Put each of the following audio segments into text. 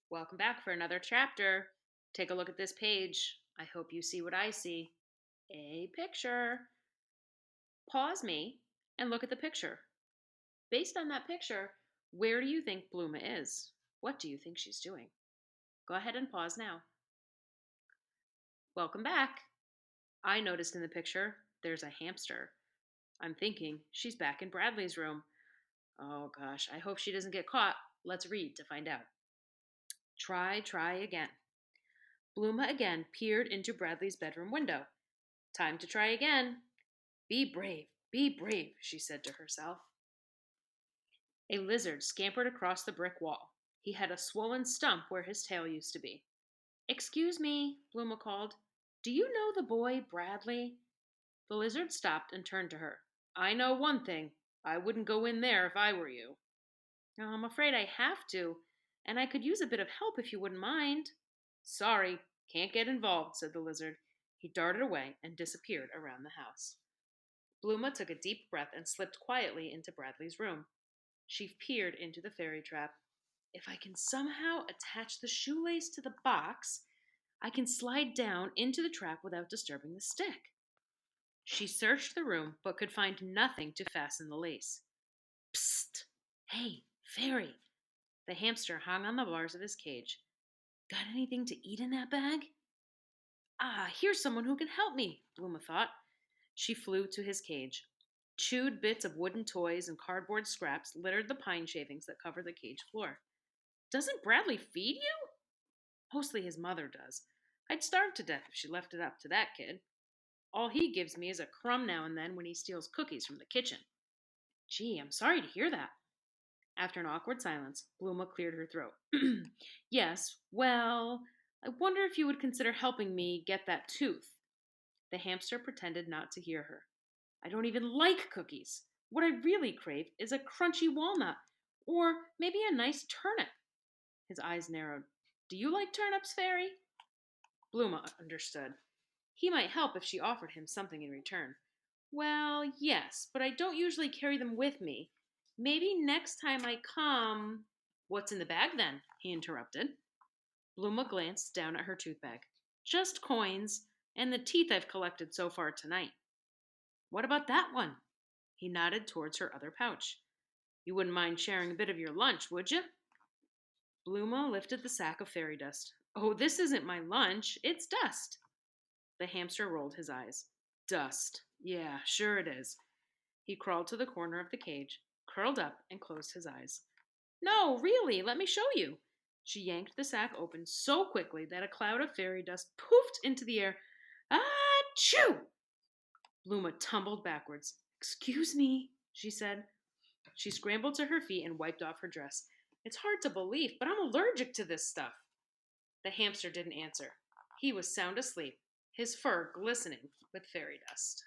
Welcome back for another chapter. Take a look at this page. I hope you see what I see. A picture. Pause me and look at the picture. Based on that picture, where do you think Bluma is? What do you think she's doing? Go ahead and pause now. Welcome back. I noticed in the picture there's a hamster. I'm thinking she's back in Bradley's room. Oh gosh, I hope she doesn't get caught. Let's read to find out. Try again. Bluma again peered into Bradley's bedroom window. Time to try again. Be brave, she said to herself. A lizard scampered across the brick wall. He had a swollen stump where his tail used to be. Excuse me, Bluma called. Do you know the boy, Bradley? The lizard stopped and turned to her. I know one thing. I wouldn't go in there if I were you. "Oh, I'm afraid I have to, and I could use a bit of help if you wouldn't mind." Sorry, can't get involved, said the lizard. He darted away and disappeared around the house. Bluma took a deep breath and slipped quietly into Bradley's room. She peered into the fairy trap. If I can somehow attach the shoelace to the box, I can slide down into the trap without disturbing the stick. She searched the room but could find nothing to fasten the lace. Psst! Hey, fairy! The hamster hung on the bars of his cage. Got anything to eat in that bag? Ah, here's someone who can help me, Bluma thought. She flew to his cage. Chewed bits of wooden toys and cardboard scraps littered the pine shavings that covered the cage floor. Doesn't Bradley feed you? Mostly his mother does. I'd starve to death if she left it up to that kid. All he gives me is a crumb now and then when he steals cookies from the kitchen. Gee, I'm sorry to hear that. After an awkward silence, Bluma cleared her throat. Yes, well, I wonder if you would consider helping me get that tooth. The hamster pretended not to hear her. I don't even like cookies. What I really crave is a crunchy walnut, or maybe a nice turnip. His eyes narrowed. Do you like turnips, Fairy? Bluma understood. He might help if she offered him something in return. Well, yes, but I don't usually carry them with me. Maybe next time I come. What's in the bag then? He interrupted. Bluma glanced down at her tooth bag. Just coins, and the teeth I've collected so far tonight. What about that one? He nodded towards her other pouch. You wouldn't mind sharing a bit of your lunch, would you? Bluma lifted the sack of fairy dust. Oh, this isn't my lunch. It's dust. The hamster rolled his eyes. Dust. Yeah, sure it is. He crawled to the corner of the cage, curled up, and closed his eyes. No, really, let me show you. She yanked the sack open so quickly that a cloud of fairy dust poofed into the air. Ah, choo! Bluma tumbled backwards. Excuse me, she said. She scrambled to her feet and wiped off her dress. It's hard to believe, but I'm allergic to this stuff. The hamster didn't answer. He was sound asleep, his fur glistening with fairy dust.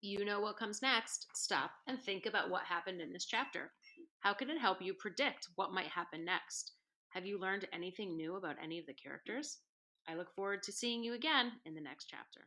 You know what comes next. Stop and think about what happened in this chapter. How can it help you predict what might happen next? Have you learned anything new about any of the characters? I look forward to seeing you again in the next chapter.